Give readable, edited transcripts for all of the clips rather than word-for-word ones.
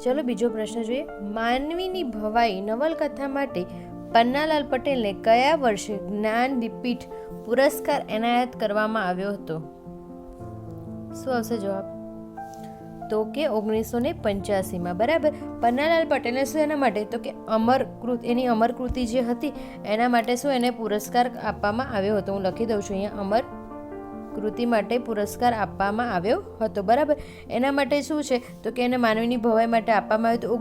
ચલો બીજો પ્રશ્ન જોઈએ. માનવીની ભવાઈ નવલકથા માટે પન્નાલાલ પટેલને કયા વર્ષે જ્ઞાનપીઠ પુરસ્કાર એનાયત કરવામાં આવ્યો હતો? શું આવશે જવાબ? તો કે 1985માં. બરાબર. પન્નાલાલ પટેલને શું એના માટે? તો કે એની અમરકૃતિ જે હતી એના માટે શું એને પુરસ્કાર આપવામાં આવ્યો હતો. હું લખી દઉં છું અહીંયા, અમર કૃતિ માટે પુરસ્કાર આપવામાં આવ્યો હતો. બરાબર. એના માટે શું છે તો કે એને માનવીની ભવાઈ માટે આપવામાં આવ્યું હતું.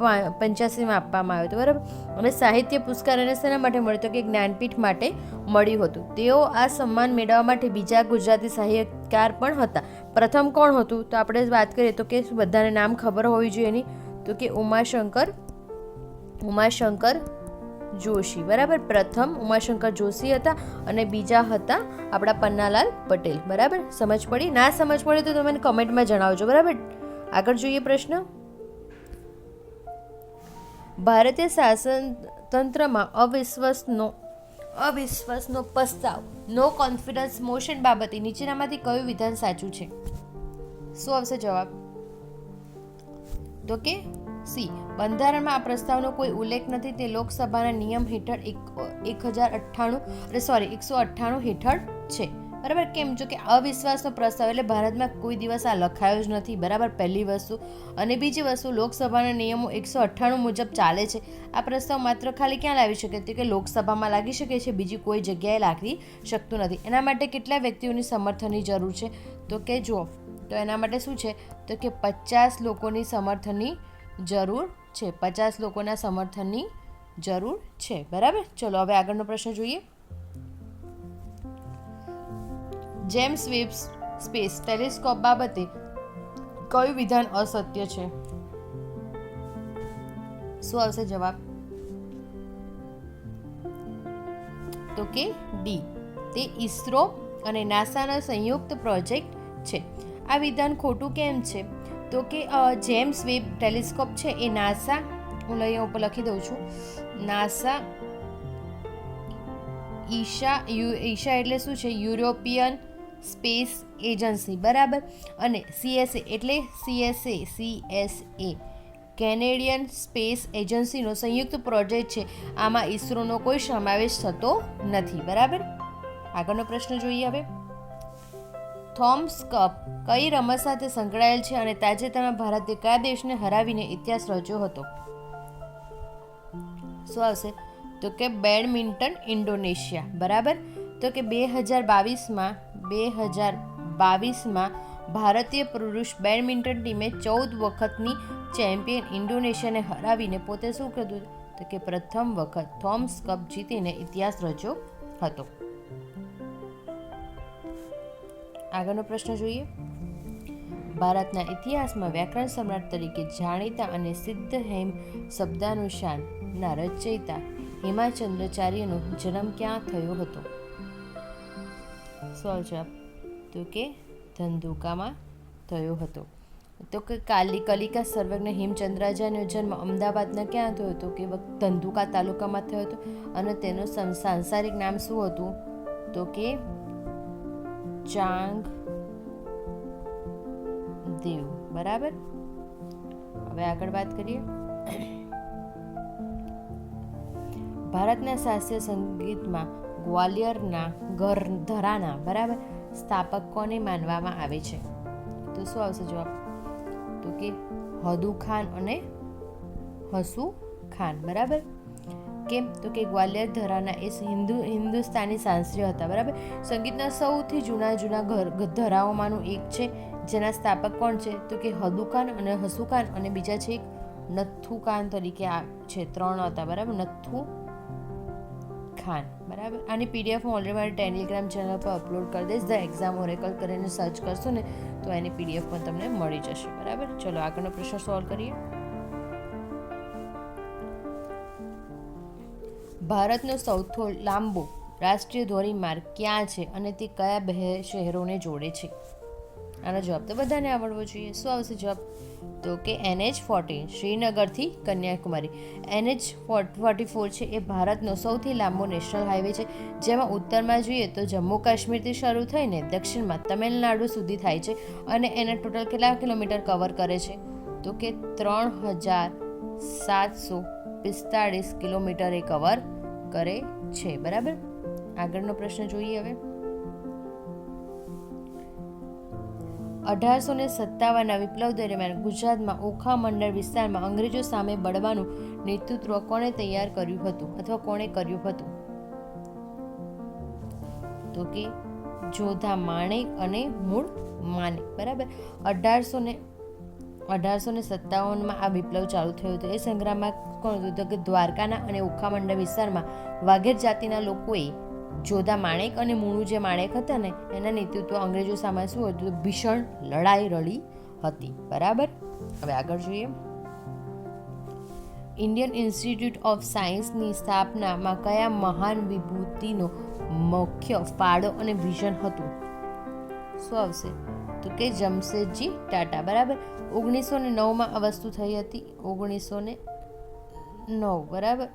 1985માં આપવામાં આવ્યું હતું. બરાબર. અને સાહિત્ય પુરસ્કાર એને શેના માટે મળ્યો? તો કે જ્ઞાનપીઠ માટે મળ્યું હતું. તેઓ આ સન્માન મેળવવા માટે બીજા ગુજરાતી સાહિત્યકાર પણ હતા. પ્રથમ કોણ હતું? તો આપણે વાત કરીએ તો કે બધાને નામ ખબર હોવી જોઈએ એની, તો કે ઉમાશંકર જોશી. બરાબર. પ્રથમ ઉમાશંકર જોશી હતા અને બીજા હતા આપણા પન્નાલાલ પટેલ. બરાબર. સમજ પડી? ના સમજ પડે તો તમે કમેન્ટમાં જણાવજો. બરાબર. આગળ જોઈએ પ્રશ્ન. ભારતીય શાસનતંત્રમાં અવિશ્વાસનો પ્રસ્તાવ નો કોન્ફિડન્સ મોશન બાબતે નીચેનામાંથી કયું વિધાન સાચું છે? શું આવશે જવાબ? તો કે સી. બંધારણમાં આ પ્રસ્તાવનો કોઈ ઉલ્લેખ નથી. તે લોકસભાના નિયમ હેઠળ 198 હેઠળ છે. બરાબર. કેમ? જો કે અવિશ્વાસનો પ્રસ્તાવ એટલે ભારતમાં કોઈ દિવસ આ લખાયો જ નથી. બરાબર. પહેલી વસ્તુ. અને બીજી વસ્તુ, લોકસભાના નિયમો 198 મુજબ ચાલે છે. આ પ્રસ્તાવ માત્ર ખાલી ક્યાં લાવી શકે? તો કે લોકસભામાં લાગી શકે છે, બીજી કોઈ જગ્યાએ લાગી શકતું નથી. એના માટે કેટલા વ્યક્તિઓની સમર્થનની જરૂર છે? તો કે જુઓ, તો એના માટે શું છે તો કે 50 લોકોની સમર્થનની જરૂર છે. 50 લોકોના સમર્થનની જરૂર છે. બરાબર. ચલો હવે આગળનો પ્રશ્ન જોઈએ. જેમ્સ વેબ સ્પેસ ટેલિસ્કોપ બાબતે કયું વિધાન અસત્ય છે? શું આવશે જવાબ? તો કે ડી. તે ઇસરો અને નાસાનો સંયુક્ત પ્રોજેક્ટ છે. આ વિધાન ખોટું કેમ છે? તો કે જેમ્સ વેબ ટેલિસ્કોપ છે એ નાસા, હું અહીંયા ઉપર લખી દઉં છું, નાસા ઈશા એટલે શું છે? European space agency. બરાબર. અને CSA એટલે CSA કેનેડિયન સ્પેસ એજન્સીનો સંયુક્ત પ્રોજેક્ટ છે. આમાં ઇસરોનો કોઈ સમાવેશ થતો નથી. બરાબર. આગળનો પ્રશ્ન જોઈએ હવે. થોમ્સ કપ કઈ રમત સાથે સંકળાયેલ છે અને તાજેતરમાં ભારતે કયા દેશને હરાવીને ઇતિહાસ રચ્યો હતો? શું આવશે? તો કે બેડમિન્ટન, ઇન્ડોનેશિયા. બરાબર. તો કે 2022માં ભારતીય પુરુષ બેડમિન્ટન ટીમે 14 વખતની ચેમ્પિયન ઇન્ડોનેશિયાને હરાવીને પોતે શું કર્યું? તો કે પ્રથમ વખત થોમ્સ કપ જીતીને ઇતિહાસ રચ્યો હતો. આગળનો પ્રશ્ન જોઈએ. ભારતના ઇતિહાસમાં વ્યાકરણ સમ્રાટ તરીકે જાણીતા અને સિદ્ધહેમ શબ્દાનુસારના રચયિતા હેમચંદ્રાચાર્યનો જન્મ ક્યાં થયો હતો? શું જવાબ? તો કે ધંધુકામાં થયો હતો. તો કે કલિકા સર્વજ્ઞ હેમચંદ્રાચાર્યનો જન્મ અમદાવાદના ક્યાં થયો હતો? કે ધંધુકા તાલુકામાં થયો હતો. અને તેનું સાંસારિક નામ શું હતું? તો કે ચાંગદેવ. બરાબર. હવે આગળ વાત કરીએ. ભારતના શાસ્ત્રીય સંગીતમાં ગ્વાલિયરના ઘરાના બરાબર સ્થાપક કોને માનવામાં આવે છે? તો શું આવશે જવાબ? તો કે હદુ ખાન અને હસુ ખાન. બરાબર. કેમ? તો કે ગ્વાલિયર ઘરાના એ હિન્દુસ્તાની શાસ્ત્રીય હતા. બરાબર. સંગીતના સૌથી જૂના ધરાઓમાંનું એક છે, જેના સ્થાપક કોણ છે? તો કે હદુ ખાન અને હસુ ખાન, અને બીજા છે નથુ ખાન તરીકે છે. 3 હતા. બરાબર. નથુ ખાન. બરાબર. આની PDF હું ઓલરેડી મારી ટેલિગ્રામ ચેનલ પર અપલોડ કરી દઈશ. ધ એક્ઝામ ઓરેકલ કરીને સર્ચ કરશો ને તો એની PDF પણ તમને મળી જશે. બરાબર. ચલો આગળનો પ્રશ્ન સોલ્વ કરીએ. ભારતનો સૌથી લાંબો રાષ્ટ્રીય ધોરીમાર્ગ ક્યાં છે અને તે કયા 2 શહેરોને જોડે છે? આનો જવાબ તો બધાને આવડવો જોઈએ. શું આવશે જવાબ? તો કે NH14 શ્રીનગરથી કન્યાકુમારી. NH44 છે એ ભારતનો સૌથી લાંબો નેશનલ હાઈવે છે, જેમાં ઉત્તરમાં જોઈએ તો જમ્મુ કાશ્મીરથી શરૂ થઈને દક્ષિણમાં તમિલનાડુ સુધી થાય છે. અને એને ટોટલ કેટલા કિલોમીટર કવર કરે છે? તો કે 3745 કિલોમીટર એ કવર કરે છે. બરાબર. આગળનો પ્રશ્ન જોઈએ હવે. 1857ના વિપ્લવ દરમિયાન ગુજરાતમાં ઓખા મંડળ વિસ્તારમાં અંગ્રેજો સામે બળવાનું નેતૃત્વ કોણે તૈયાર કર્યું હતું અથવા કોણે કર્યું હતું? તો કે જોધા માણેક અને મૂળ માનેક. બરાબર. 1857માં આ વિપ્લવ ચાલુ થયો હતો. એ સંગ્રામમાં કોણ હતું? તો કે દ્વારકાના અને ઓખા મંડળ વિસ્તારમાં વાઘેર જાતિના લોકોએ જોધા માણેક અને મુણુ જે માણેક હતા ને એના નેતૃત્વ અંગ્રેજો સામે શું હતું? ભીષણ લડાઈ લડી હતી. બરાબર. હવે આગળ જોઈએ. ઇન્ડિયન ઇન્સ્ટિટ્યૂટ ઓફ સાયન્સની સ્થાપનામાં કયા મહાન વિભૂતિનો મુખ્ય ફાળો અને વિઝન હતું? શું આવશે? તો કે જમશેદજી ટાટા. બરાબર. 1909માં આ વસ્તુ થઈ હતી. 1909. બરાબર.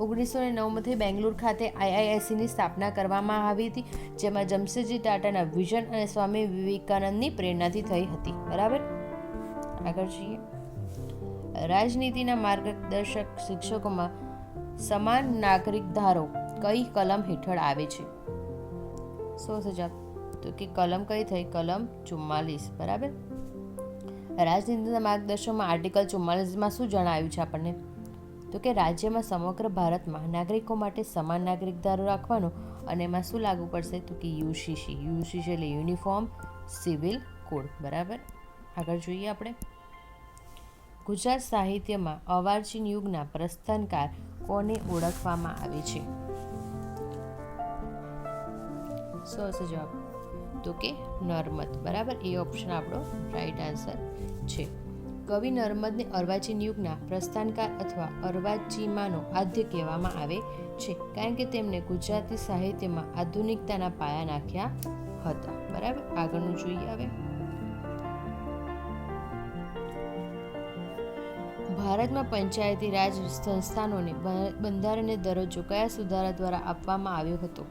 1909માંથી બેંગ્લોર ખાતે IIScની સ્થાપના કરવામાં આવી હતી, જેમાં જમશેદજી ટાટાના વિઝન અને સ્વામી વિવેકાનંદની પ્રેરણાથી થઈ હતી. બરાબર. આગળ જોઈએ. રાજનીતિના માર્ગદર્શક શિક્ષકોમાં સમાન નાગરિક ધારો કઈ કલમ હેઠળ આવે છે? શું જવાબ? તો કે કલમ કઈ થઈ? કલમ 44. બરાબર. રાજનીતિના માર્ગદર્શકમાં આર્ટિકલ 44માં શું જણાવ્યું છે આપણને? તો કે રાજ્યમાં સમગ્ર ભારતમાં નાગરિકો માટે સમાન નાગરિક ધારો રાખવાનો અને એમાં શું લાગુ પડશે? તો કે UCC એટલે યુનિફોર્મ સિવિલ કોડ. બરાબર. આગળ જોઈએ આપણે. ગુજરાત સાહિત્યમાં અર્વાચીન યુગના પ્રસ્થાનકાર કોને ઓળખવામાં આવે છે? શું હશે જવાબ? તો કે નર્મદ. બરાબર. એ ઓપ્શન આપણો રાઈટ આન્સર છે. કવિ નર્મદને અર્વાચીન યુગના પ્રસ્થાનકાર અથવા અર્વાચીમાનો આદ્ય કહેવામાં આવે છે, કારણ કે તેમણે ગુજરાતી સાહિત્યમાં આધુનિકતાના પાયા નાખ્યા હતા. બરાબર. આગળનું જોઈએ હવે. ભારતમાં પંચાયતી રાજ સંસ્થાનોને બંધારણીય દરજ્જો કયા સુધારા દ્વારા આપવામાં આવ્યો હતો?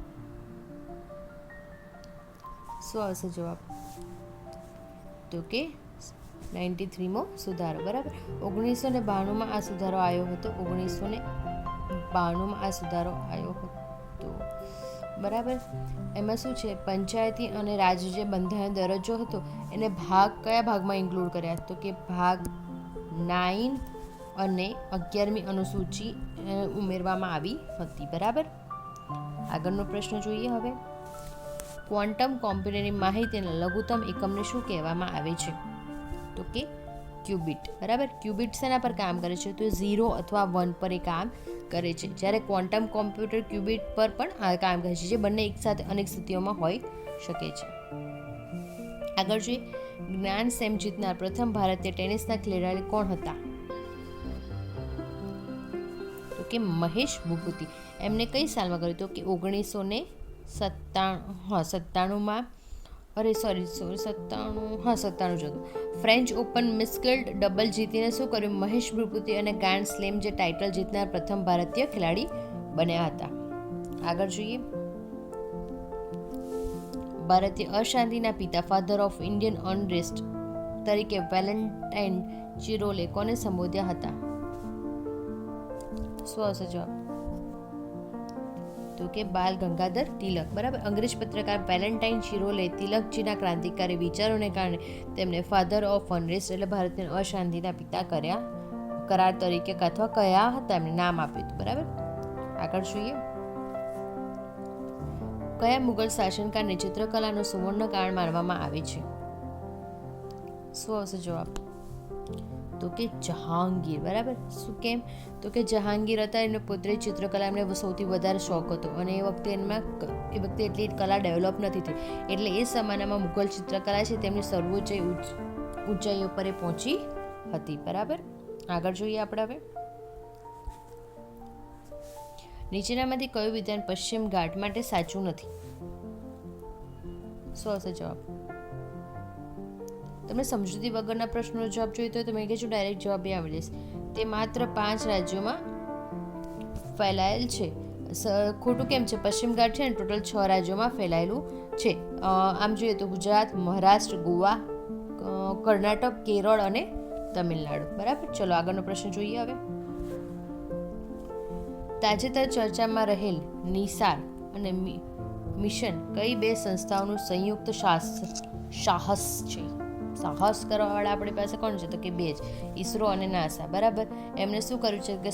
શું આવશે જવાબ? તો કે 93મો સુધારો. બરાબર. 1992માં આ સુધારો આવ્યો હતો. 1992માં આ સુધારો આવ્યો હતો. બરાબર. એમાં શું છે? પંચાયતી અને રાજ જે બંધારણ દરજ્જો હતો એને કયા ભાગમાં ઇન્ક્લુડ કર્યા? તો કે ભાગ 9 અને 11મી અનુસૂચિ ઉમેરવામાં આવી હતી. બરાબર. આગળનો પ્રશ્ન જોઈએ હવે. ક્વોન્ટમ કોમ્પ્યુટરની માહિતીના લઘુત્તમ એકમને શું કહેવામાં આવે છે? તો કે ક્યુબિટ. બરાબર. ક્યુબિટ શેના પર કામ કરે છે? તો 0 અથવા 1 પર એ કામ કરે છે, જ્યારે ક્વોન્ટમ કોમ્પ્યુટર ક્યુબિટ પર પણ કામ કરે છે, જે બંને એકસાથે અનેક સ્થિતિઓમાં હોઈ શકે છે. આગળ જોઈએ. જ્ઞાન સેમ જીતનાર પ્રથમ ભારતીય ટેનિસના ખેલાડી કોણ હતા? તો કે મહેશ ભૂપતિ. એમને કઈ સાલમાં કર્યું? તો કે 1997માં. 97 જ હતું. ફ્રેન્ચ ઓપન મિક્સ્ડ ડબલ જીતીને શું કર્યું? મહેશ ભૂપતિ અને ગ્રાન્ડ સ્લેમ જે ટાઇટલ જીતનાર પ્રથમ ભારતીય ખેલાડી બન્યા હતા. આગળ જોઈએ. ભારતીય અશાંતિના પિતા, ફાધર ઓફ ઇન્ડિયન અનરેસ્ટ તરીકે વેલેન્ટાઇન ચિરોલે કોને સંબોધ્યા હતા? શું હશે જવાબ? તો કે બાલ ગંગાધર તિલક. બરાબર. અંગ્રેજ પત્રકાર વેલેન્ટાઇન ચિરોલે તિલકજીના ક્રાંતિકારી વિચારોને કારણે તેમને ફાધર ઓફ અનરેસ્ટ એટલે ભારતની અશાંતિના પિતા કરાર તરીકે અથવા કયા હતા એમને નામ આપ્યું હતું. બરાબર. આગળ જોઈએ. કયા મુગલ શાસનકારને ચિત્રકલાનો સુવર્ણકાળ માનવામાં આવે છે? શું આવશે જવાબ? તો કે જહાંગીર. બરાબર. શું કેમ? તો કે જહાંગીર હતા, એમને પોતે ચિત્રકલા એમને સૌથી વધારે શોખ હતો અને એ વખતે એટલી કલા ડેવલપ નથી થઈ, એટલે એ જમાનામાં મુઘલ ચિત્રકલા છે તેમની સર્વોચ્ચ ઊંચાઈઓ પર એ પહોંચી હતી. બરાબર. આગળ જોઈએ આપણે હવે. નીચેનામાંથી કયું વિધાન પશ્ચિમ ઘાટ માટે સાચું નથી? શું હશે જવાબ? તમે સમજૂતી વગરના પ્રશ્નનો જવાબ જોઈએ તો તમે કહેજો ડાયરેક્ટ જવાબ આવડી જશે. તે માત્ર 5 રાજ્યોમાં ફેલાયેલ છે. ખોટું કેમ છે? પશ્ચિમ ઘાટ છે ને ટોટલ 6 રાજ્યોમાં ફેલાયેલું છે. આમ જોઈએ તો ગુજરાત, મહારાષ્ટ્ર, ગોવા, કર્ણાટક, કેરળ અને તમિલનાડુ. બરાબર. ચલો આગળનો પ્રશ્ન જોઈએ હવે. તાજેતર ચર્ચામાં રહેલ નિસાર અને મિશન કઈ બે સંસ્થાઓનું સંયુક્ત સાહસ છે? સાહસ કરવાવાળા આપણી પાસે કોણ છે? તો કે બે જ, ઈસરો અને નાસા. બરાબર. એમણે શું કર્યું છે કે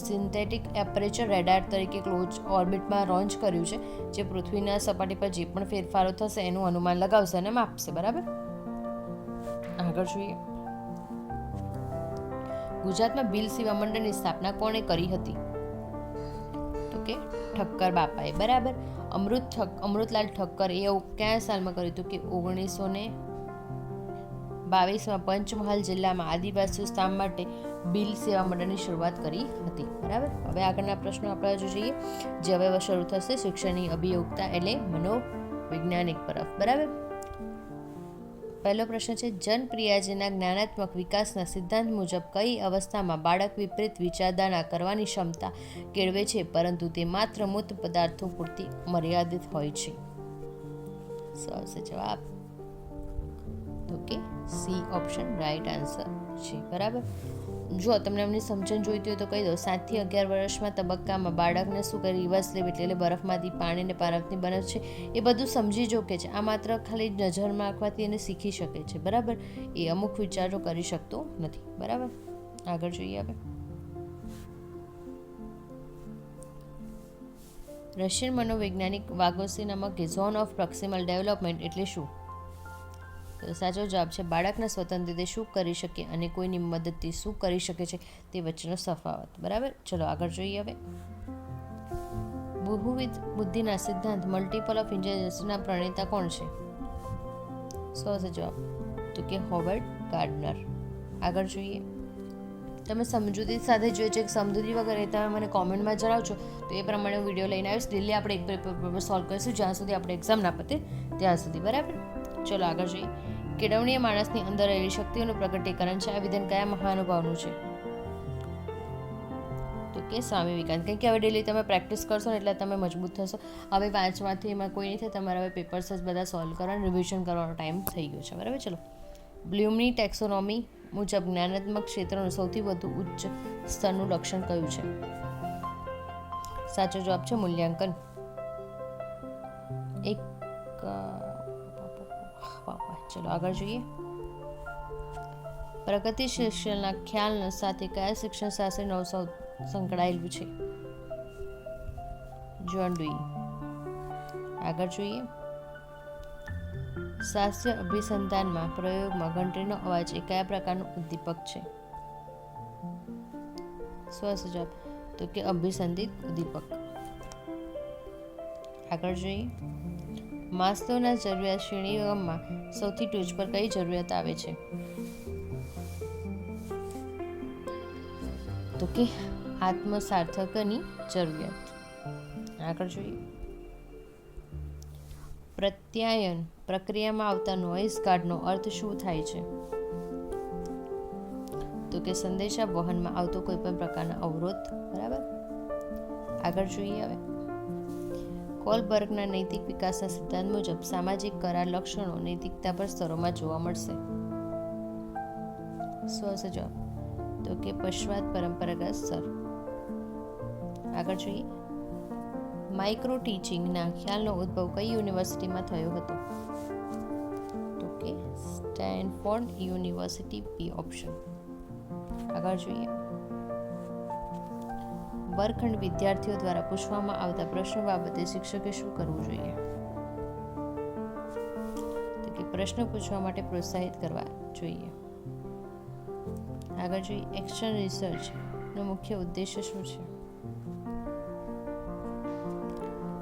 સિન્થેટિક એપરેચર રેડાર તરીકે ક્લોઝ ઓર્બિટમાં લોન્ચ કર્યું છે, જે પૃથ્વીના સપાટી પર જે પણ ફેરફારો થશે એનું અનુમાન લગાવશે અને માપશે. બરાબર. આગળ જોઈએ. ગુજરાતમાં ભીલ સેવા મંડળની સ્થાપના કોણે કરી હતી? તો કે ઠક્કર બાપાએ. બરાબર. અમૃતલાલ ઠક્કર એ કયા સાલમાં કર્યું હતું? કે 1922માં પંચમહાલ જિલ્લામાં આદિવાસીઓ સ્થાન માટે ભીલ સેવા મંડળની શરૂઆત કરી હતી. બરાબર. હવે આગળના પ્રશ્નો આપણે હજુ જોઈએ. જે હવે શરૂ થશે શિક્ષણની અભિયોગતા એટલે મનોવૈજ્ઞાનિક તરફ. બરાબર. પહેલો પ્રશ્ન છે, જનપ્રિયાજીના જ્ઞાનાત્મક વિકાસના સિદ્ધાંત મુજબ કઈ અવસ્થામાં બાળક વિપરીત વિચારધારા કરવાની ક્ષમતા કેળવે છે, પરંતુ તે માત્ર મૂર્ત પદાર્થો પૂરતી મર્યાદિત હોય છે? સરસ જવાબ. તો કે સી ઓપ્શન રાઈટ આન્સર છે. બરાબર. જો તમને એમની સમજણ જોઈતી હોય તો કહી દો. 7 થી 11 વર્ષમાં તબક્કામાં બાળકને શું કરે? રિવર્સ સ્લેવ એટલે બરફમાંથી પાણી અને પારદની બને છે એ બધું સમજી શકે છે. આ માત્ર ખાલી નજર રાખવાથી એને શીખી શકે છે. બરાબર. એ અમુક વિચારો કરી શકતો નથી. બરાબર. આગળ જોઈએ હવે. રશિયન મનોવૈજ્ઞાનિક વાગોસી નમકે ઝોન ઓફ પ્રોક્સિમલ ડેવલપમેન્ટ એટલે શું? તો સાચો જવાબ છે બાળકના સ્વતંત્ર રીતે શું કરી શકે અને કોઈની મદદથી શું કરી શકે છે તે વચ્ચેનો તફાવત. બરાબર. ચલો આગળ જોઈએ હવે. બહુવિધ બુદ્ધિના સિદ્ધાંત મલ્ટિપલ ઓફ ઇન્ટેલિજન્સના પ્રણેતા કોણ છે? સાચો જવાબ તો કે હોવર્ડ ગાર્ડનર. આગળ જોઈએ. તમે સમજૂતી સાથે જોઈએ છે કે સમજૂતી વગર એ તમે મને કોમેન્ટમાં જણાવજો તો એ પ્રમાણે હું વિડીયો લઈને આવીશ. ડેલી આપણે એક પેપર સોલ્વ કરીશું જ્યાં સુધી આપણે એક્ઝામ ના પતે ત્યાં સુધી. બરાબર. ચલો આગળ જોઈએ. કેળવણીય માણસની અંદર રહેલી શક્તિઓનું પ્રગટીકરણ છે. આ વિધાન કયા મહાનુભાવનું છે? તો કે સ્વામી વિવેકાનંદ. કારણ કે હવે ડેલી તમે પ્રેક્ટિસ કરશો ને એટલે તમે મજબૂત થશો. હવે વાંચવાથી એમાં કોઈ નહીં થાય. તમારે હવે પેપર્સ જ બધા સોલ્વ કરવાનું, રિવિઝન કરવાનો ટાઈમ થઈ ગયો છે. બરાબર. ચલો. બ્લૂમની ટેક્સોનોમી મુજબ જ્ઞાનાત્મક ક્ષેત્રનું સૌથી વધુ ઉચ્ચ સ્તરનું લક્ષણ કયું છે? સાચો જવાબ છે મૂલ્યાંકન. ચલો આગળ જોઈએ. પ્રગતિ શિક્ષણના ખ્યાલ સાથે કયા શિક્ષણ શાસ્ત્રી નવસો સંકળાયેલું છે? જ્હોન ડુઈ. આગળ જોઈએ. શાસ્ત્રીય અભિસંધાનમાં પ્રયોગમાં ઘંટડીનો અવાજ એ કયા પ્રકારનું ઉદ્દીપક છે? સાચો જવાબ તો કે અભિસંધિત ઉદ્દીપક. આગળ જોઈએ. માસ્લોના જરૂરિયાત શ્રેણીમાં સૌથી ટોચ પર કઈ જરૂરિયાત આવે છે? તો કે આત્મસાર્થકની જરૂરિયાત. આગળ જોઈએ. પ્રત્યાયન પ્રક્રિયામાં આવતા નોઇઝ ગાર્ડનો અર્થ શું થાય છે? તો કે સંદેશા વહનમાં આવતો કોઈ પણ પ્રકારના અવરોધ. બરાબર. આગળ જોઈએ હવે. કોલબર્ગના નૈતિક વિકાસના સિદ્ધાંત મુજબ સામાજિક કરાર લક્ષણો નૈતિકતા પર સ્તરોમાં જોવા મળશે? સાચો જવાબ તો કે પશ્ચાત પરંપરાગત સ્તર. આગળ જોઈએ. માઇક્રો ટીચિંગના ખ્યાલનો ઉદ્ભવ કઈ યુનિવર્સિટીમાં થયો હતો? તો કે સ્ટેનફોર્ડ યુનિવર્સિટી. બી ઓપ્શન. આગળ જોઈએ. વર્ગખંડ વિદ્યાર્થીઓ દ્વારા પૂછવામાં આવતા પ્રશ્નો બાબતે શિક્ષકે શું કરવું જોઈએ? તો કે પ્રશ્નો પૂછવા માટે પ્રોત્સાહિત કરવા જોઈએ. આગળ જોઈએ. એક્શન રિસર્ચનો મુખ્ય ઉદ્દેશ્ય શું છે?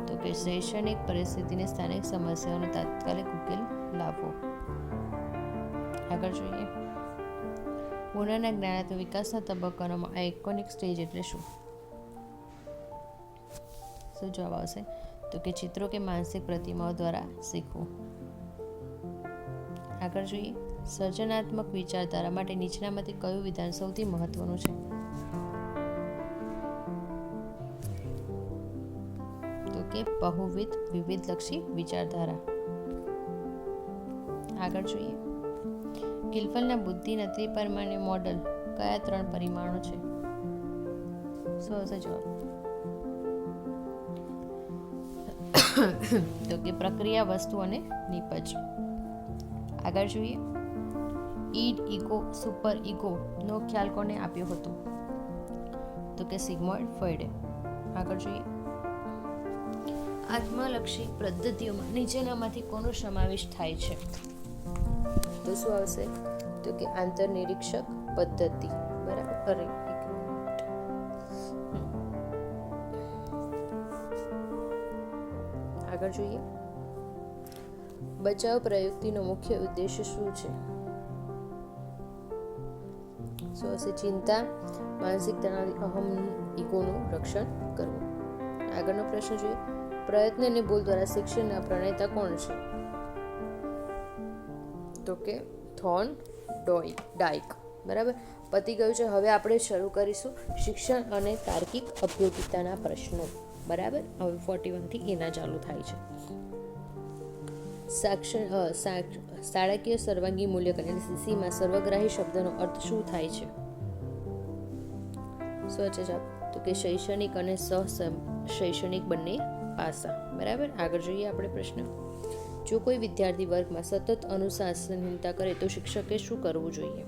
તો કે શૈક્ષણિક પરિસ્થિતિને સ્થાનિક સમસ્યાઓનો તાત્કાલિક ઉકેલ લાવવો. આગળ જોઈએ. પુનઃના જ્ઞાનાત્મક વિકાસના તબક્કામાં આઇકોનિક સ્ટેજ એટલે શું? શું જવાબ આવશે? તો કે ચિત્રો કે માનસિક પ્રતિમાઓ દ્વારા શીખવું. આગળ જોઈએ. સર્જનાત્મક વિચારધારા માટે નીચેનામાંથી કયું વિધાન સૌથી મહત્વનું છે? બહુવિધ વિવિધલક્ષી વિચારધારા. આગળ જોઈએ, ગિલફના બુદ્ધિના ત્રિપરિમાણીય મોડલ કયા 3 પરિમાણો છે? શું હશે જવાબ? તો કે પ્રક્રિયા, વસ્તુ અને નિપજ. આગળ જોઈએ, ઈડ, ઇગો, સુપર ઇગો નો ખ્યાલ કોને આપ્યો હતો? તો કે સિગ્મન્ડ ફ્રોઈડે. આગળ જોઈએ, આત્મલક્ષી પદ્ધતિઓમાં નીચેનામાંથી કોનો સમાવેશ થાય છે? તો શું આવશે? તો કે આંતરનિરીક્ષક પદ્ધતિ. બરાબર. આગળ જોઈએ, બચાવ પ્રયુક્તિનો મુખ્ય ઉદ્દેશ્ય શું છે? શું હશે? ચિંતા, માનસિક તણાવ, અહમ, ઈગોનું રક્ષણ કરવું. આગળનો પ્રશ્ન જોઈએ, પ્રયત્ન અને ભૂલ દ્વારા શિક્ષણના પ્રણેતા કોણ છે? તો કે થોર્ન ડાઇક. બરાબર. પતી ગયું છે. હવે આપણે શરૂ કરીશું શિક્ષણ અને તાર્કિક ઉપયોગિતાના પ્રશ્નો. બરાબર. હવે 41 થી એના ચાલુ થાય છે. શાળાકીય સર્વાંગી મૂલ્યાંકન એટલે સીસીમાં સર્વગ્રાહી શબ્દનો અર્થ શું થાય છે? શું છે જવાબ? તો કે શૈક્ષણિક અને શૈક્ષણિક બંને પાસા. બરાબર. આગળ જોઈએ આપણે પ્રશ્ન, જો કોઈ વિદ્યાર્થી વર્ગમાં સતત અનુશાસનહીનતા કરે તો શિક્ષકે શું કરવું જોઈએ?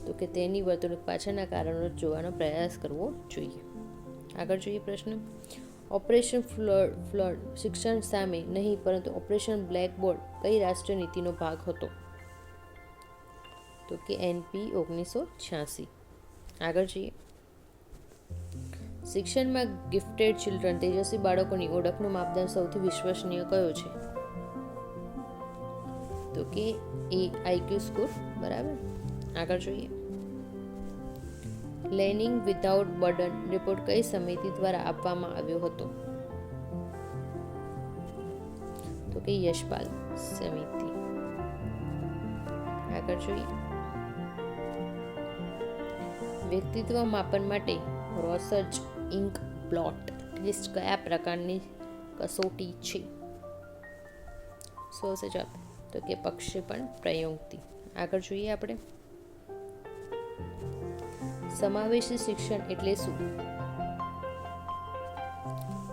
તો કે તેની વર્તણૂક પાછળના કારણો જોવાનો પ્રયાસ કરવો જોઈએ. આગળ જોઈએ પ્રશ્ન, ઓપરેશન ફ્લડ શિક્ષણ સામે નહીં પરંતુ ઓપરેશન બ્લેકબોર્ડ કઈ રાષ્ટ્રીય નીતિનો ભાગ હતો? તો કે NP 1986. આગળ જોઈએ, શિક્ષણમાં ગિફ્ટેડ ચિલ્ડ્રન તેજસ્વી બાળકોની ઓળખનો માપદંડ સૌથી વિશ્વસનીય કયો છે? તો કે IQ સ્કોર. બરાબર. આગળ જોઈએ, લર્નિંગ વિધાઉટ બર્ડન રિપોર્ટ કઈ સમિતિ દ્વારા આપવામાં આવ્યો હતો? તો કે યશપાલ સમિતિ. આગળ જોઈએ, વ્યક્તિત્વ માપન માટે રોસર્ચ ઇન્ક પ્લોટ લિસ્ટ કયા પ્રકારની કસોટી છે? શું હશે જવાબ? તો કે પ્રક્ષેપણ પ્રયુક્તિ. આગળ જોઈએ આપણે, સમાવેશી શિક્ષણ એટલે શું?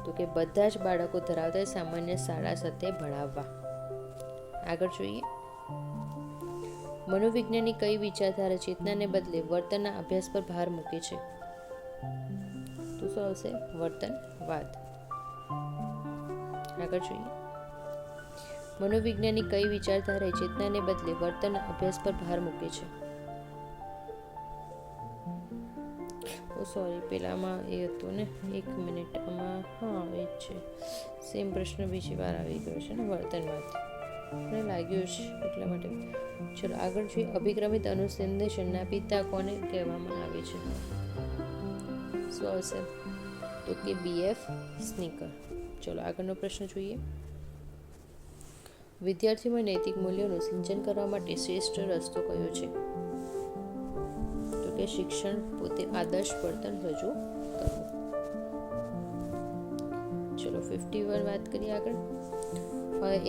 તો કે બધા જ બાળકો ધરાવતા સામાન્ય શાળા સાથે ભણાવવા. આગળ જોઈએ, મનોવિજ્ઞાનની કઈ વિચારધારા ચેતનાને બદલે વર્તનના અભ્યાસ પર ભાર મૂકે છે? તો શું આવશે? વર્તનવાદ. આગળ જોઈએ, મનોવિજ્ઞાનની કઈ વિચારધારાએ ચેતનાને બદલે વર્તનના અભ્યાસ પર ભાર મૂકે છે? સોરી, પેલામાં એ હતું ને, 1 મિનિટ. આમાં હા એ જ છે, સેમ પ્રશ્ન બીજી વાર આવી ગયો છે ને, વર્તનવાદ. મને લાગ્યું છે એટલા માટે. ચલો આગળ જોઈએ, અભિક્રમિત અનુસંધાનના પિતા કોને કહેવામાં આવે છે? શું આવશે? તો કે BF સ્નીકર. ચલો આગળનો પ્રશ્ન જોઈએ, વિદ્યાર્થીઓમાં નૈતિક મૂલ્યોનું સિંચન કરવા માટે શ્રેષ્ઠ રસ્તો કયો છે? તો કે શિક્ષણ પોતે આદર્શ વર્તન રજૂ કરવું. ચલો 51 વાત કરીએ આગળ.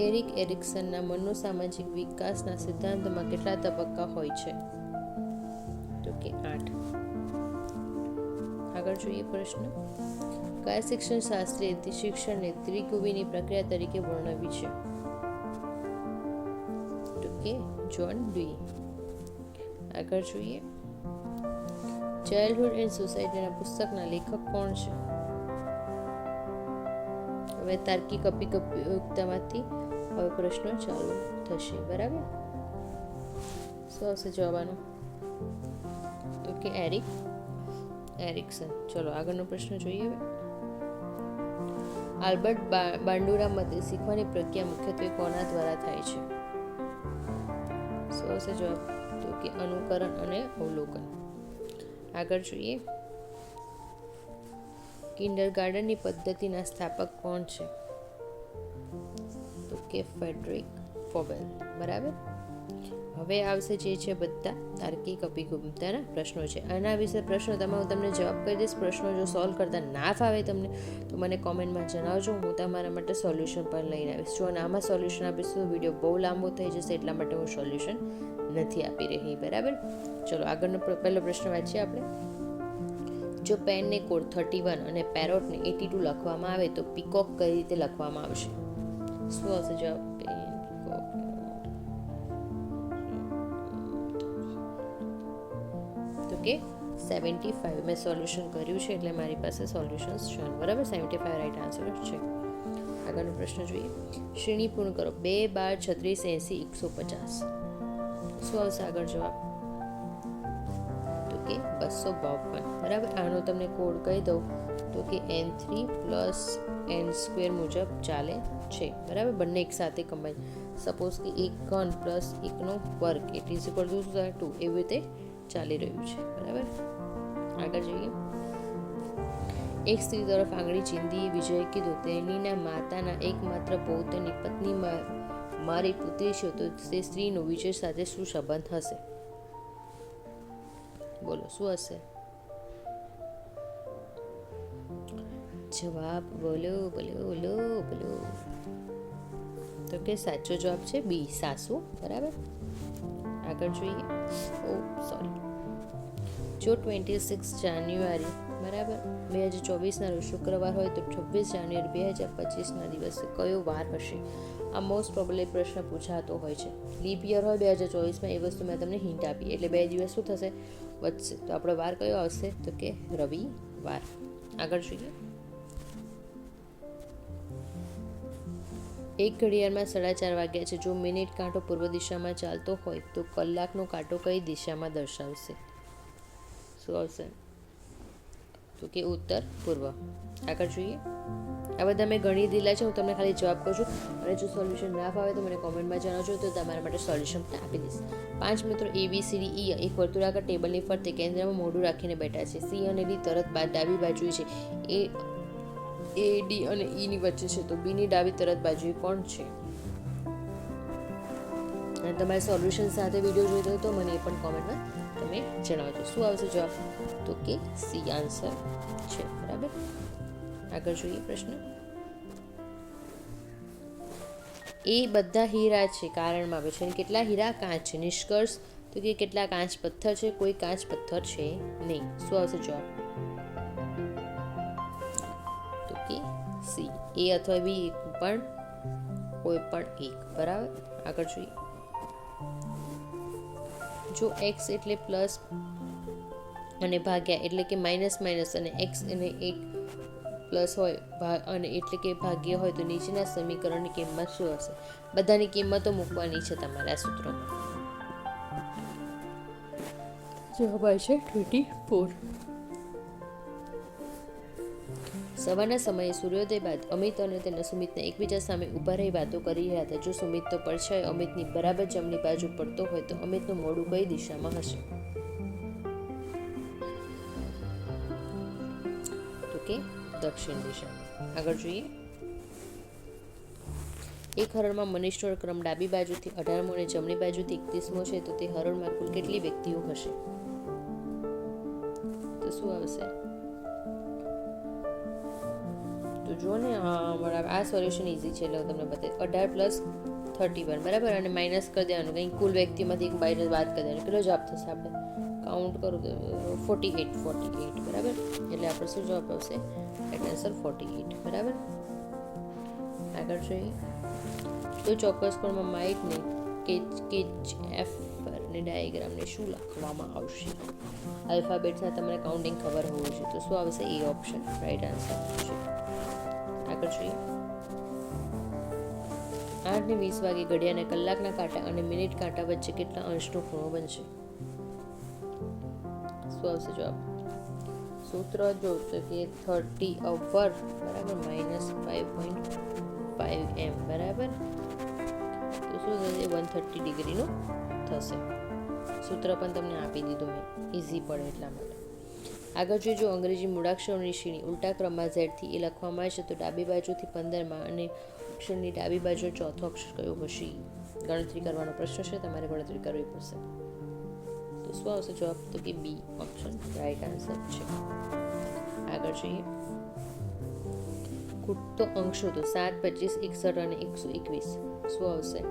એરિક એરિક્સનના મનોસામાજિક વિકાસના સિદ્ધાંતમાં કેટલા તબક્કા હોય છે? તો કે 8. આગળ જોઈએ પ્રશ્ન, કયા શિક્ષણ શાસ્ત્રીએ શિક્ષણને ત્રિગુવિની પ્રક્રિયા તરીકે વર્ણવી છે? તો કે જ્હોન ડ્યુઈ. આગળ જોઈએ, ચાઇલ્ડહુડ એન્ડ સોસાયટીના પુસ્તકના લેખક કોણ છે? હવે તાર્કિક અભિગમમાંથી હવે પ્રશ્નો ચાલુ થશે. બરાબર. શું આવશે જવાબનો? તો કે એરિક્સન. ચલો આગળનો પ્રશ્ન જોઈએ. હવે આલ્બર્ટ બાંડુરા મતે શીખવાની પ્રક્રિયા મુખ્યત્વે કોના દ્વારા થાય છે? શું આવશે જવાબ? તો કે અનુકરણ અને અવલોકન. આગળ જોઈએ, કિન્ડરગાર્ટનની પદ્ધતિના સ્થાપક કોણ છે? તો કે ફ્રેડરિક ફોબેલ. બરાબર. હવે આવશે જે છે બધા તાર્કિક અભિગમતાના પ્રશ્નો છે. આના વિશે પ્રશ્નો હું તમને જવાબ કરી દઈશ. પ્રશ્નો જો સોલ્વ કરતા ના ફાવે તમને તો મને કોમેન્ટમાં જણાવજો, હું તમારા માટે સોલ્યુશન પણ લઈને આવીશ. જો આમાં સોલ્યુશન આપીશ તો વિડીયો બહુ લાંબો થઈ જશે, એટલા માટે હું સોલ્યુશન નથી આપી રહી. બરાબર, ચલો આગળનો પહેલો પ્રશ્ન વાંચીએ આપણે. જો પેનને કોડ 31 અને પેરોટને 82 લખવામાં આવે તો પીકોક કઈ રીતે લખવામાં આવશે? શું આવશે જવાબ? કે 75. મેં સોલ્યુશન કર્યું છે એટલે મારી પાસે સોલ્યુશન્સ છે. બરાબર, 75 રાઈટ આન્સર છે. આગળનો પ્રશ્ન જોઈએ. શ્રેણી પૂર્ણ કરો. 2, 12, 36, 80, 150. શું આવશે આગળ જવાબ? તો કે 252. બરાબર, આનો તમને કોડ કહી દઉં તો કે n3 પ્લસ n² મુજબ ચાલે છે. બરાબર, બંને એક સાથે કમ્બાઈન. સપોઝ કે 1 ઘન પ્લસ 1 વર્ગ ઇટ ઇઝ ઇક્વલ ટુ 2, એવી રીતે ચાલી રહ્યું છે. બરાબર, આગળ જોઈએ. એક સ્ત્રી તરફ આંગળી ચીંધી વિજયે કીધું, તેણીના માતાના એકમાત્ર પૌત્રની પત્ની મારી પુત્રી છે, તો તે સ્ત્રીનો વિજય સાથે શું સંબંધ હશે? બોલો શું હશે જવાબ? બોલો બોલો બોલો બોલો. તો કે સાચો જવાબ છે બી, સાસુ. બરાબર, આગળ જોઈએ. જો 26 જાન્યુઆરી બરાબર 2024 રોજ શુક્રવાર હોય તો 26 જાન્યુઆરી 2025 દિવસે કયો વાર હશે? આ મોસ્ટ પ્રોબેબલી પ્રશ્ન પૂછાતો હોય છે. લીપ યર હોય 2024 એ વસ્તુ મેં તમને હિન્ટ આપી, એટલે 2 દિવસ શું થશે? વધશે. તો આપણો વાર કયો આવશે? તો કે રવિવાર. આગળ જોઈએ. એક ઘડિયાળમાં 4:30 વાગ્યા છે. જો મિનિટ કાંટો પૂર્વ દિશામાં ચાલતો હોય તો કલાકનો કાંટો કઈ દિશામાં દર્શાવશે? શું આવશે? તો કે ઉત્તર પૂર્વ. આગળ જોઈએ. આ બધા મેં ગણી દીધા છે, હું તમને ખાલી જવાબ કહું છું, અને જો સોલ્યુશન ના ફાવે તો મને કોમેન્ટમાં જણાવજો, તો તમારા માટે સોલ્યુશન આપી દઈશ. 5 મિત્રો ABCDE એક વર્તુળાકાર ટેબલની ફરતે કેન્દ્રમાં મોઢું રાખીને બેઠા છે. C અને D તરત ડાબી બાજુએ છે. A D અને E ની વચ્ચે છે, તો B ની ડાબી તરત બાજુએ કોણ છે? અને તમારે સોલ્યુશન સાથે વિડીયો જોઈતો હોય તો મને એ પણ કોમેન્ટમાં તમે જણાવજો. શું આવશે જવાબ? તો કે સી આન્સર છે. બરાબર, આગળ જોઈએ પ્રશ્ન. એ બધા હીરા છે કારણમાં આવે છે. અને કેટલા હીરા કાચ છે? નિષ્કર્ષ તો કે કેટલા કાચ પથ્થર છે? કોઈ કાચ પથ્થર છે નહીં. શું આવશે જવાબ? તો કે સી, એ અથવા બી, પણ કોઈ પણ એક. બરાબર, આગળ જોઈએ. જો x એટલે પ્લસ અને ભાગ્યા એટલે કે માઇનસ અને x અને 1 પ્લસ હોય અને એટલે કે ભાગ્ય હોય તો નીચેના સમીકરણની કિંમત શું હશે? બધાની કિંમતો મૂકવાની છે તમારે આ સૂત્રમાં. જવાબ આવશે 24. સવારના સમયે સૂર્યોદય બાદ અમિત અને તેના સુમિતને એકબીજા સામે ઊભા રહી વાતો કરી રહ્યા હતા. જો સુમિતનો પડછાયો અમિતની બરાબર જમણી બાજુ પડતો હોય તો અમિતનું મોઢું કઈ દિશામાં હશે? તો કે દક્ષિણ દિશામાં. આગળ જોઈએ. એક હરણમાં મનીષનો ક્રમ ડાબી બાજુથી 18મો અને જમણી બાજુથી 31મો છે, તો તે હરણમાં કુલ કેટલી વ્યક્તિઓ હશે? તો શું આવશે? તો જો ને આ સોલ્યુશન ઇઝી છે, એટલે હું તમને બતાવીશ. 18 + 31 બરાબર, અને માઇનસ કરી દેવાનું, કંઈ કુલ વ્યક્તિમાંથી એક બાય વાત કરી દેવાનું. કેટલો જવાબ થશે? આપણે કાઉન્ટ કરું તો 48 બરાબર, એટલે આપણે શું જવાબ આવશે? Right answer 48. બરાબર, આગળ જોઈએ. તો ચોક્કસ કોણમાં માઇકને KHF અને ડાયાગ્રામને શું લખવામાં આવશે? આલ્ફાબેટ્સના તમને કાઉન્ટિંગ ખબર હોવું જોઈએ, તો શું આવશે? એ ઓપ્શન રાઈટ આન્સર છે. આગળ જોઈએ. 8:20 વાગે ઘડિયાળના કલાકના કાંટા અને મિનિટ કાંટા વચ્ચે કેટલા અંશનો ખૂણો બનશે? શું આવશે જવાબ? સૂત્ર જો તો કે 30 અવર બરાબર -5.5 m બરાબર, તો શું થશે? 130 ડિગ્રીનું થશે. સૂત્ર પણ તમને આપી દીધું મેં, ઇઝી પડે એટલા માટે. આગળ જો અંગ્રેજી મૂળાક્ષરોની શ્રેણી ઉલટા ક્રમમાં Z થી એ લખવામાં આવે છે, તો ડાબી બાજુથી 15માં અને અક્ષરની ડાબી બાજુ ચોથો અક્ષર કયો હશે? ગણતરી કરવાનો પ્રશ્ન છે, તમારે ગણતરી કરવી પડશે. તો શું આવશે જવાબ? તો કે બી ઓપ્શન રાઈટ આન્સર છે. આગળ જોઈએ. ખૂટતો અંક શોધો. 7, 25, 61 અને 121. શું આવશે?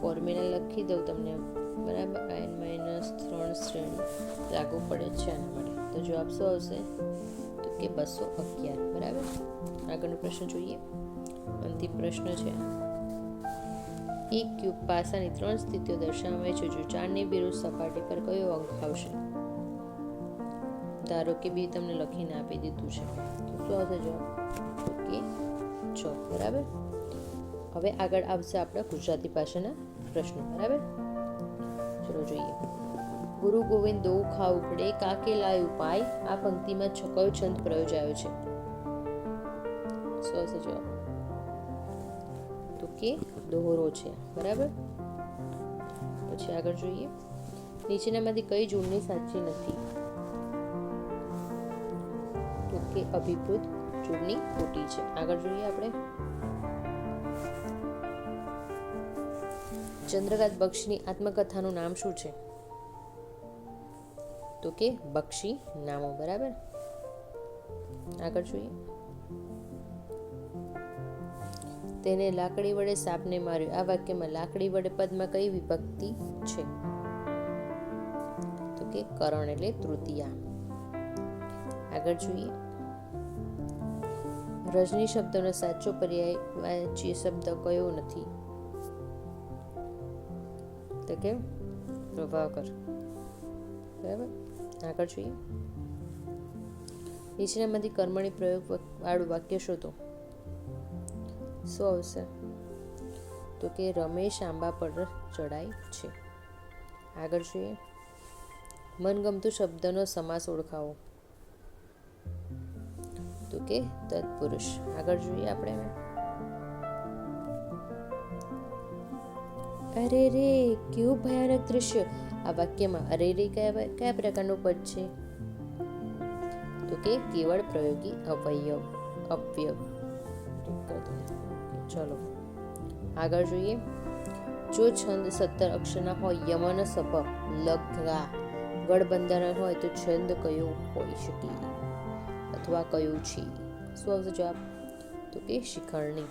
ફોર્મ્યુલા લખી દઉં તમને, બરાબર. n-3 શ્રેણી લાગુ પડે છે આના માટે. તો જવાબ શું આવશે? તો કે 211. બરાબર. આગળનો પ્રશ્ન જોઈએ. અંતિમ પ્રશ્ન છે. એક ક્યુબ પાસાની 3 સ્થિતિઓ દર્શાવે છે. જો 4ની વિરુદ્ધ સપાટી પર કયો અંક આવશે? ધારો કે બી તમને લખીને આપી દીધું છે. તો શું આવશે જવાબ? તો કે 6. બરાબર. હવે આગળ આવશે આપણા ગુજરાતી ભાષાના પ્રશ્નો. બરાબર. ચલો જોઈએ. ગુરુ ગોવિંદ દો ખા ઉપડે, કાકે લાય ઉપાય. આ પંક્તિમાં કયો છંદ પ્રયોજાયો છે? શું આવશે જવાબ? તો કે દોહરો છે. બરાબર. પછી આગળ જોઈએ. નીચેનામાંથી કઈ જોડણી સાચી નથી? તો કે અભિપ્રેત જોડણી ખોટી છે. આગળ જોઈએ આપણે. ચંદ્રકાંત બક્ષીની આત્મકથાનું નામ શું છે? તો કે બક્ષી નામો. બરાબર. આગળ જોઈએ. તેને લાકડી વડે સાપને માર્યો. આ વાક્યમાં લાકડી વડે પદમાં કઈ વિભક્તિ છે? તો કે કરણ એટલે તૃતીયા. આગળ જોઈએ. રજની શબ્દનો સાચો પર્યાયવાચી શબ્દ કયો નથી? તો કે પ્રભાકર. બરાબર. આગળ જોઈએ. નીચેનામાંથી કર્મણી પ્રયોગ વાળું વાક્ય શોધો. શું આવશે? તો કે રમેશ આંબા પર ચડાય છે. આગળ જોઈએ. મનગમતું શબ્દનો સમાસ ઓળખાવો. તો કે તત્પુરુષ. આગળ જોઈએ આપણે. અરે રે કેવું ભયાનક દૃશ્ય. આ વાક્યમાં અરે રે કયા પ્રકારનું પદ છે? તો કે કેવળ પ્રયોગી અવયવ. ચલો આગળ જોઈએ. જો છંદ 17 અક્ષરના હોય, યમન સભ લગા ગળબંધારણ હોય, તો છંદ કયો હોઈ શકે અથવા કયું છે? શું આવશે જવાબ? તો કે શિખરણી.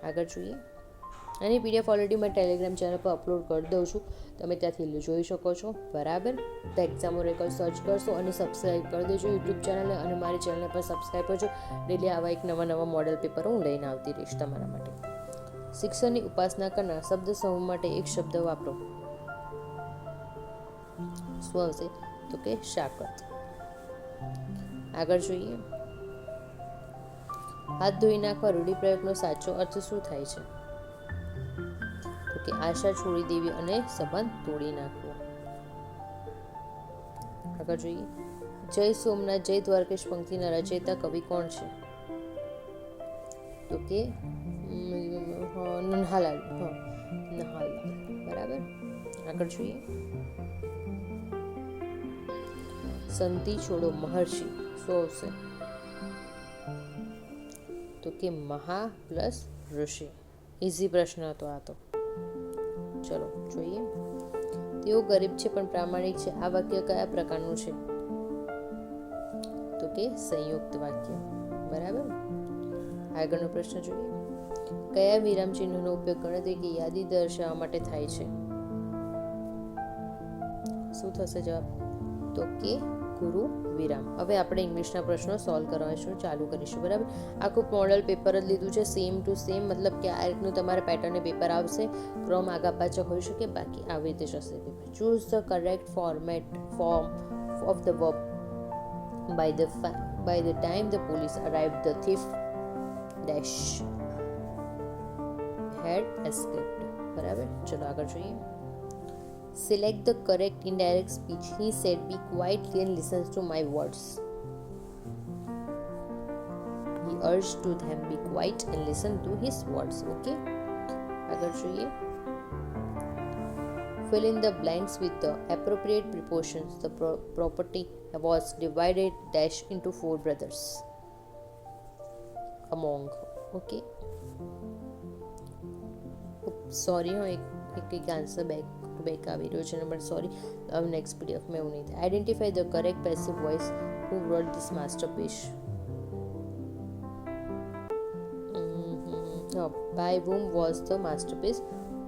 આગળ જોઈએ. આની પીડીએફ ઓલરેડી મેં ટેલિગ્રામ ચેનલ પર અપલોડ કરી દઉં છું, તમે ત્યાંથી જોઈ શકો છો. બરાબર. તો એક્ઝામો રેકોર્ડ સર્ચ કરશો અને સબસ્ક્રાઈબ કરી દેજો યુટ્યુબ ચેનલને, અને મારી ચેનલ પર સબસ્ક્રાઈબ કરજો. ડેલી આવા એક નવા મોડેલ પેપરો હું લઈને આવતી રહીશ તમારા માટે. શિક્ષણની ઉપાસના કરનાર શબ્દ સમૂહ માટે એક શબ્દ વાપરો. શું આવશે? તો કે શાકત. આગળ જોઈએ. હાથ ધોઈ નાખવા રૂઢિપ્રયોગનો સાચો અર્થ શું થાય છે? તો કે આશા છોડી દેવી અને સંબંધ તોડી નાખવો. આગળ જોઈએ. જય સોમનાથ જય દ્વારકેશ પંક્તિના રચયિતા કવિ કોણ છે? તો કે નન્હાલાલ. બરાબર. આગળ જોઈએ. સંતિ છોડો મહર્ષિ. શું આવશે? તો કે મહા પ્લસ ઋષિ. ઇઝી પ્રશ્ન હતો આ તો. ચલો જોઈએ. તેઓ ગરીબ છે પણ પ્રામાણિક છે. આ વાક્ય કયા પ્રકારનું છે? તો કે સંયુક્ત વાક્ય. બરાબર. આગળનો પ્રશ્ન જોઈએ. કયા વિરામ ચિહ્નનો ઉપયોગ ગણતરી કે યાદી દર્શાવવા માટે થાય છે? શું થશે જવાબ? તો કે ગુરુ વિરામ. હવે આપણે ઇંગ્લિશના પ્રશ્નો સોલ્વ કરવાનું ચાલુ કરીશું. બરાબર. આખું મોડલ પેપર જ લીધું છે, સેમ ટુ સેમ, મતલબ કે આ રીતનું તમારે પેટર્નને પેપર આવશે. ક્રમ આગા પાછળ હોઈ શકે, બાકી આવી રીતે જશે paper. Choose the correct form of the verb. by the time the police arrived, the thief dash had escaped. બરાબર. ચલો આગળ જોઈએ. Select the correct indirect speech. He said, "Be quiet and listen to my words." He urged to them, "Be quiet and listen to his words." Okay. આગળ જોઈએ. Fill in the blanks with the appropriate proportions. The property was divided dash into 4 brothers among. Okay. Sorry હું એક answer back આવી રહ્યો છે but sorry, હવે next પીડીએફમાં એવું નહીં થાય. Identify the correct passive voice who wrote this masterpiece. By whom was the masterpiece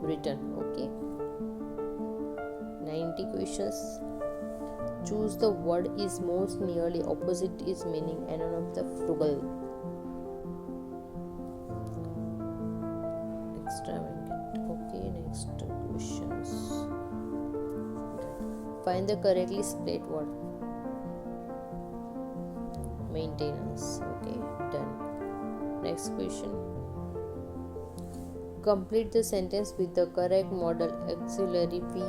written? Okay. 90 questions. Choose the word is most nearly opposite its meaning and none of the frugal. Extravagant. Okay, next questions. Find the correctly split word. Maintenance. Okay, done. Next question. Complete the sentence with the correct modal auxiliary. We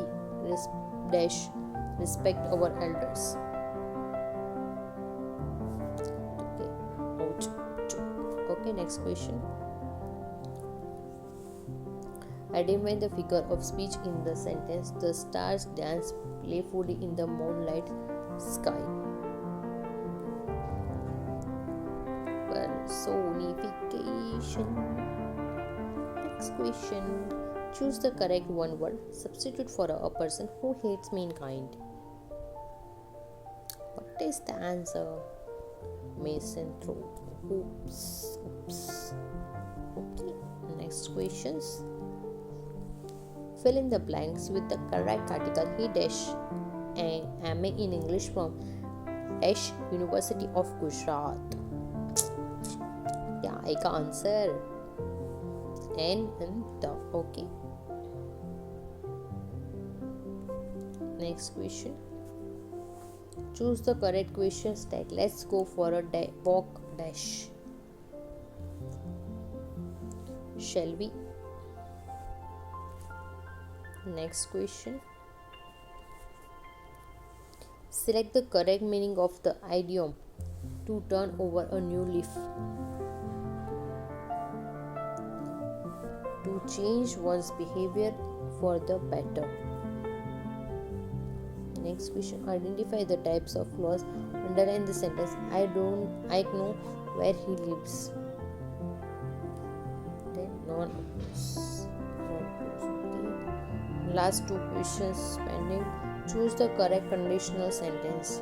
dash respect our elders. Okay. Ouch. Okay, next question. Identify the figure of speech in the sentence. The stars dance playfully in the moonlight sky. Personification. Next question. Choose the correct one word. Substitute for a person who hates mankind. What is the answer? Misanthrope. Oops. Okay. Next questions. Fill in the blanks with the correct article. He dash MA in English from dash University of Gujarat. Yeah, I can answer. And the. Okay. Next question. Choose the correct question tag. Let's go for a walk dash. Shall we? Next question. Select the correct meaning of the idiom to turn over a new leaf. To change one's behavior for the better. Next question. Identify the types of clause. Underline the sentence. I know where he lives. Then last two questions pending. Choose the correct conditional sentence.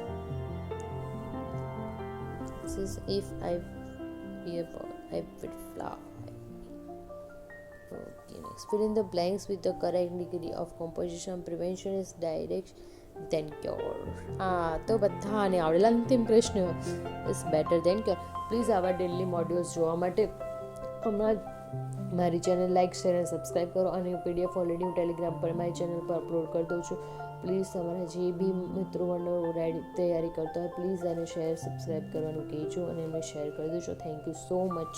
This is if I will fly. Okay, next. Fill in the blanks with the correct degree of composition. Prevention is direct then cure. તો બધાને આવડેલા અંતિમ પ્રશ્ન is better than cure. Please આવા daily modules જોવા માટે હમણાં મારી ચેનલ લાઇક શેર અને સબસ્ક્રાઈબ કરો અને પીડીએફ ઓલરેડી હું ટેલિગ્રામ પર મારી ચેનલ પર અપલોડ કરી દઉં છું. પ્લીઝ તમારા જે બી મિત્રો તૈયારી કરતા હોય પ્લીઝ એને શેર સબસ્ક્રાઈબ કરવાનું કહેજો અને એમને શેર કરી દેજો. Thank you so much.